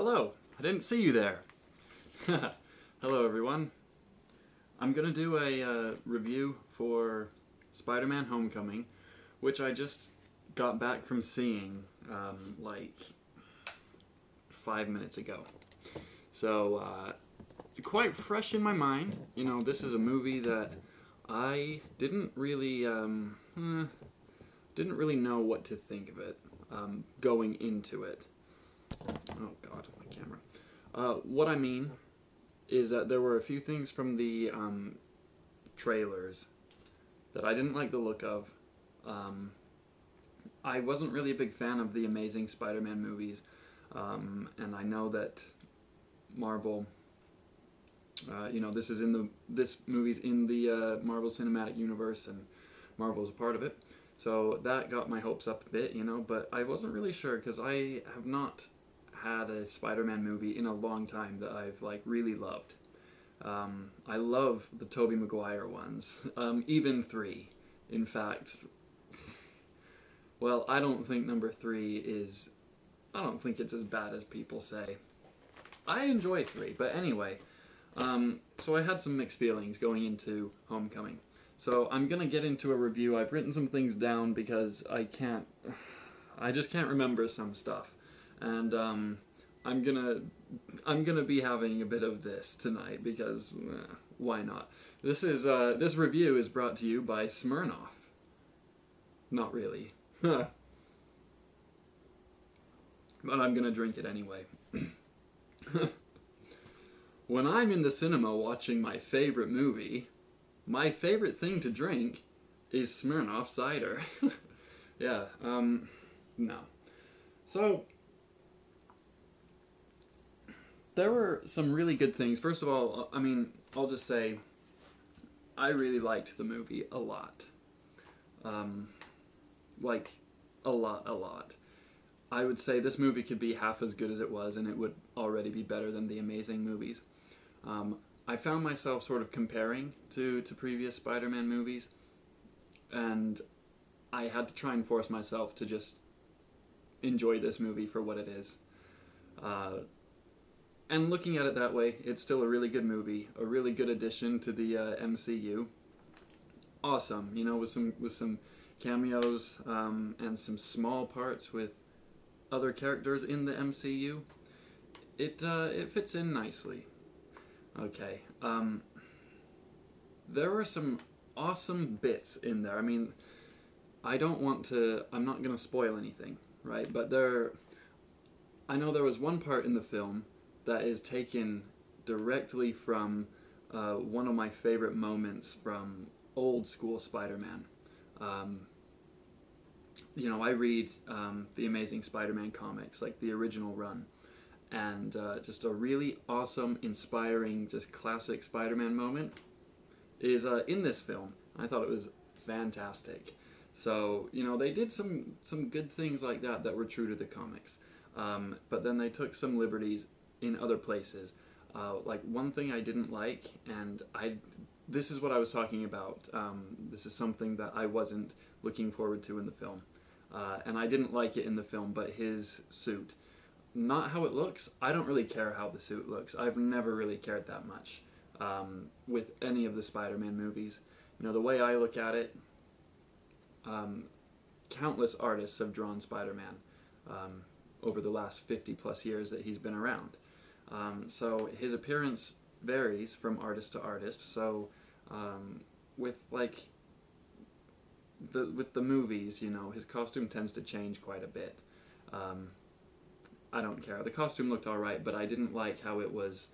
Hello, I didn't see you there. Hello everyone. I'm gonna do a review for Spider-Man Homecoming, which I just got back from seeing like 5 minutes ago. So quite fresh in my mind. You know, this is a movie that I didn't really know what to think of it going into it. Oh god, my camera. What I mean is that there were a few things from the trailers that I didn't like the look of. I wasn't really a big fan of the Amazing Spider-Man movies, and I know that Marvel, you know, this movie's in the Marvel Cinematic Universe, and Marvel's a part of it. So that got my hopes up a bit, you know, but I wasn't really sure because I have not had a Spider-Man movie in a long time that I've like really loved. I love the Tobey Maguire ones, even 3. In fact, well, I don't think number 3 is, I don't think it's as bad as people say. I enjoy 3, but anyway, so I had some mixed feelings going into Homecoming. So I'm gonna get into a review. I've written some things down because I just can't remember some stuff. And I'm gonna be having a bit of this tonight because why not? This review is brought to you by Smirnoff. Not really, but I'm gonna drink it anyway. When I'm in the cinema watching my favorite movie, my favorite thing to drink is Smirnoff cider. Yeah, no. So there were some really good things. First of all, I mean, I'll just say I really liked the movie a lot. Like, a lot. I would say this movie could be half as good as it was, and it would already be better than the Amazing movies. I found myself sort of comparing to previous Spider-Man movies, and I had to try and force myself to just enjoy this movie for what it is. And looking at it that way, it's still a really good movie, a really good addition to the MCU. Awesome, you know, with some cameos and some small parts with other characters in the MCU. It fits in nicely. Okay, there were some awesome bits in there. I mean, I'm not gonna spoil anything, right? But I know there was one part in the film that is taken directly from one of my favorite moments from old school Spider-Man. You know, I read the Amazing Spider-Man comics, like the original run, and just a really awesome, inspiring, just classic Spider-Man moment is in this film. I thought it was fantastic. So, you know, they did some good things like that were true to the comics, but then they took some liberties in other places. Like one thing I didn't like, and this is what I was talking about. This is something that I wasn't looking forward to in the film, and I didn't like it in the film. But his suit, not how it looks. I don't really care how the suit looks. I've never really cared that much with any of the Spider-Man movies. You know, the way I look at it, countless artists have drawn Spider-Man over the last 50 plus years that he's been around. So his appearance varies from artist to artist. So with the movies, you know, his costume tends to change quite a bit. I don't care. The costume looked alright, but I didn't like how it was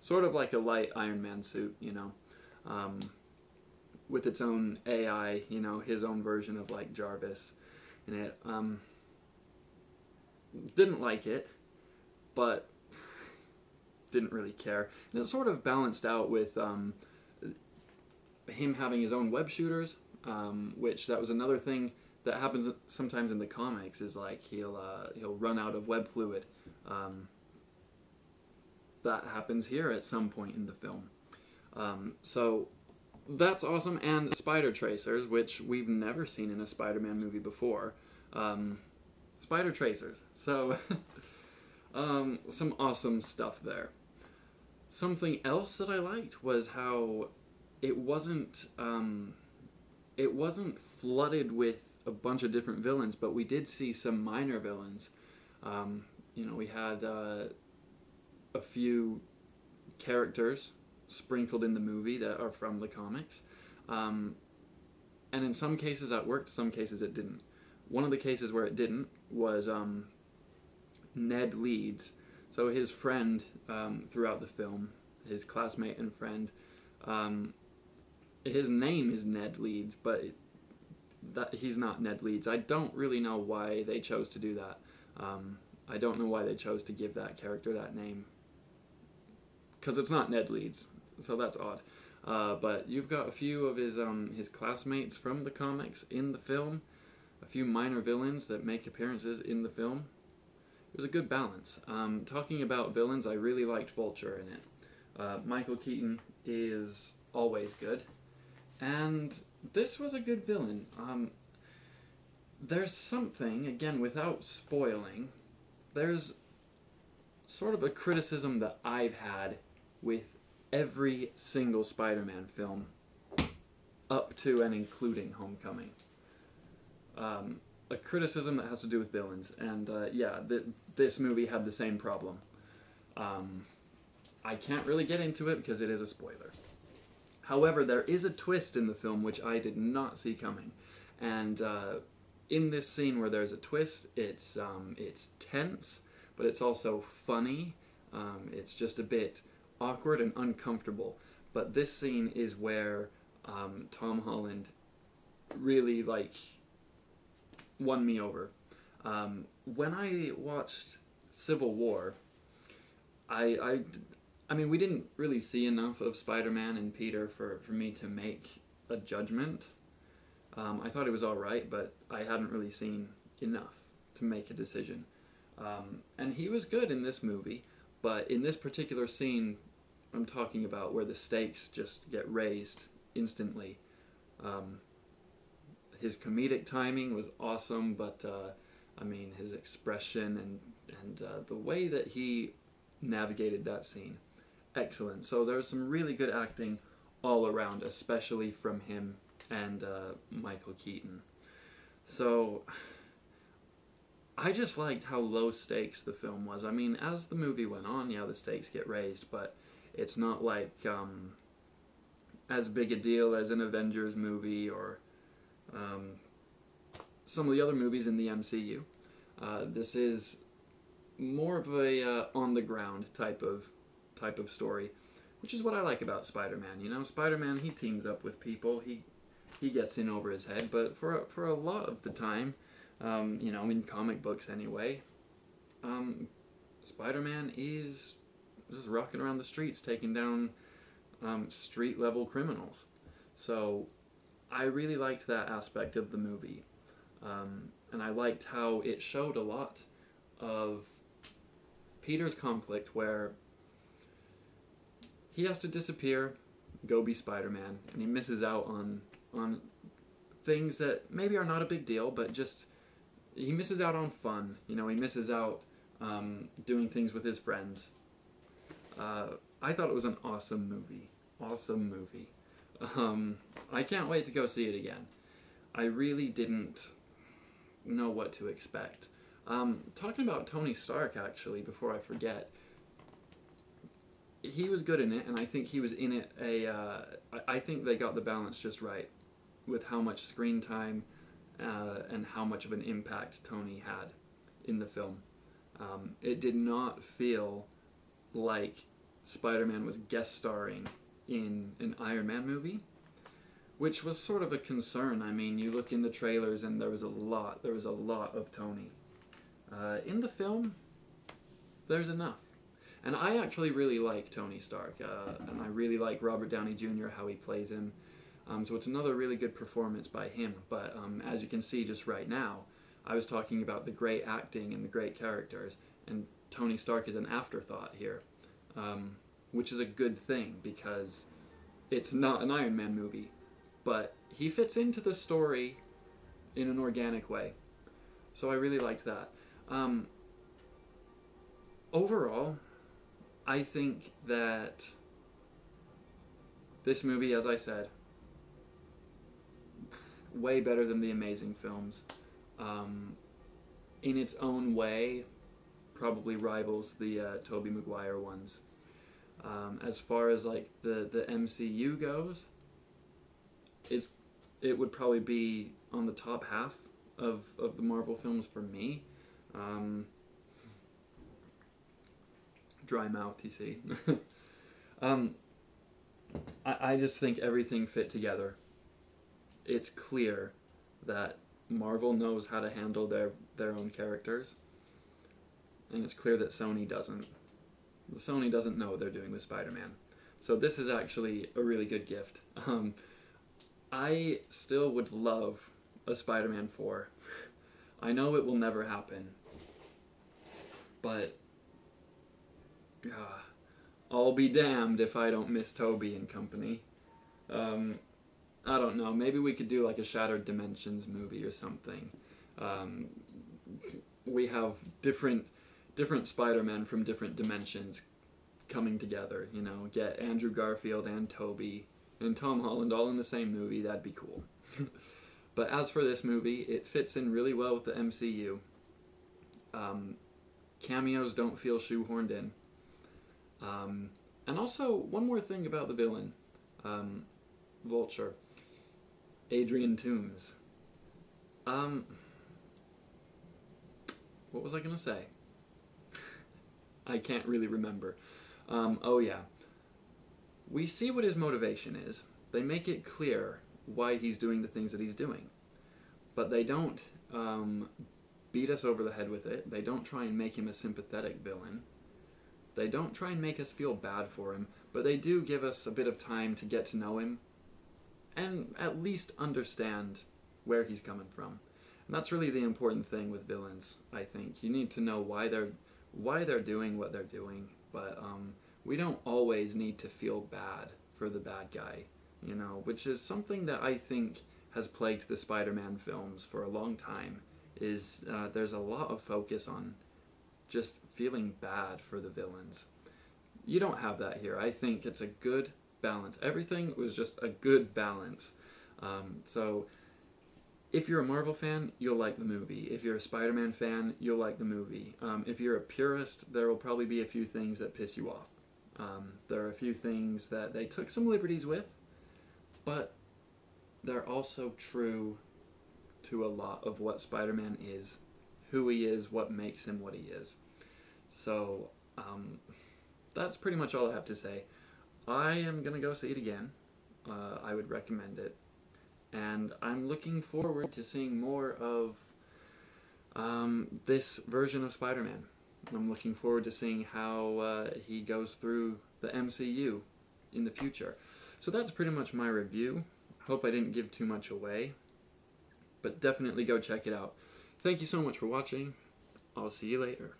sort of like a light Iron Man suit, you know, with its own AI, you know, his own version of like Jarvis in it. Didn't like it, but didn't really care. And it sort of balanced out with him having his own web shooters, which that was another thing that happens sometimes in the comics, is like he'll run out of web fluid. That happens here at some point in the film. So that's awesome. And spider tracers, which we've never seen in a Spider-Man movie before. Spider tracers. So Some awesome stuff there. Something else that I liked was how it wasn't it wasn't flooded with a bunch of different villains, but we did see some minor villains. We had a few characters sprinkled in the movie that are from the comics. And in some cases that worked, some cases it didn't. One of the cases where it didn't was Ned Leeds. So his friend throughout the film, his classmate and friend, his name is Ned Leeds, but he's not Ned Leeds. I don't really know why they chose to do that. I don't know why they chose to give that character that name, because it's not Ned Leeds, so that's odd. But you've got a few of his classmates from the comics in the film, a few minor villains that make appearances in the film. It was a good balance. Talking about villains, I really liked Vulture in it. Michael Keaton is always good, and this was a good villain. There's something, again, without spoiling, there's sort of a criticism that I've had with every single Spider-Man film up to and including Homecoming. A criticism that has to do with villains, and this movie had the same problem. I can't really get into it because it is a spoiler. However, there is a twist in the film which I did not see coming, and in this scene where there's a twist, it's tense, but it's also funny. It's just a bit awkward and uncomfortable. But this scene is where Tom Holland really won me over. When I watched Civil War, I mean, we didn't really see enough of Spider-Man and Peter for me to make a judgment. I thought it was alright, but I hadn't really seen enough to make a decision. And he was good in this movie, but in this particular scene I'm talking about, where the stakes just get raised instantly, his comedic timing was awesome, but his expression and the way that he navigated that scene, excellent. So there was some really good acting all around, especially from him and Michael Keaton. So I just liked how low stakes the film was. I mean, as the movie went on, the stakes get raised, but it's not like as big a deal as an Avengers movie or some of the other movies in the MCU. This is more of a on-the-ground type of story, which is what I like about Spider-Man. Spider-Man, he teams up with people, he gets in over his head, but for a lot of the time, in comic books anyway, Spider-Man is just rocking around the streets, taking down street-level criminals. So I really liked that aspect of the movie. And I liked how it showed a lot of Peter's conflict, where he has to disappear, go be Spider-Man, and he misses out on things that maybe are not a big deal, but just he misses out on fun. He misses out doing things with his friends. I thought it was an awesome movie. Awesome movie. I can't wait to go see it again. I really didn't know what to expect. Talking about Tony Stark, actually, before I forget, he was good in it, and I think he was in it I think they got the balance just right with how much screen time and how much of an impact Tony had in the film. It did not feel like Spider-Man was guest starring in an Iron Man movie, which was sort of a concern. I mean, you look in the trailers and there was a lot of Tony. In the film, there's enough. And I actually really like Tony Stark, and I really like Robert Downey Jr., how he plays him. So it's another really good performance by him. But as you can see just right now, I was talking about the great acting and the great characters, and Tony Stark is an afterthought here, which is a good thing because it's not an Iron Man movie, but he fits into the story in an organic way. So I really liked that. overall, I think that this movie, as I said, way better than the Amazing films. In its own way, probably rivals the Tobey Maguire ones. As far as like the MCU goes, it would probably be on the top half of the Marvel films for me. Dry mouth, you see. I just think everything fit together. It's clear that Marvel knows how to handle their own characters, and it's clear that Sony doesn't. Sony doesn't know what they're doing with Spider-Man. So this is actually a really good gift. I still would love a Spider-Man 4. I know it will never happen, but I'll be damned if I don't miss Tobey and company. I don't know, maybe we could do like a Shattered Dimensions movie or something. We have different Spider-Men from different dimensions coming together, you know, get Andrew Garfield and Tobey and Tom Holland all in the same movie. That'd be cool. But as for this movie, it fits in really well with the MCU. Cameos don't feel shoehorned in. And also, one more thing about the villain, Vulture, Adrian Toomes. What was I gonna say? I can't really remember. Oh yeah. We see what his motivation is. They make it clear why he's doing the things that he's doing. But they don't beat us over the head with it. They don't try and make him a sympathetic villain. They don't try and make us feel bad for him. But they do give us a bit of time to get to know him and at least understand where he's coming from. And that's really the important thing with villains, I think. You need to know why they're doing what they're doing, but we don't always need to feel bad for the bad guy, you know, which is something that I think has plagued the Spider-Man films for a long time, is there's a lot of focus on just feeling bad for the villains. You don't have that here. I think it's a good balance. Everything was just a good balance. So if you're a Marvel fan, you'll like the movie. If you're a Spider-Man fan, you'll like the movie. If you're a purist, there will probably be a few things that piss you off. There are a few things that they took some liberties with, but they're also true to a lot of what Spider-Man is, who he is, what makes him what he is. So that's pretty much all I have to say. I am going to go see it again. I would recommend it. And I'm looking forward to seeing more of this version of Spider-Man. I'm looking forward to seeing how he goes through the MCU in the future. So that's pretty much my review. Hope I didn't give too much away. But definitely go check it out. Thank you so much for watching. I'll see you later.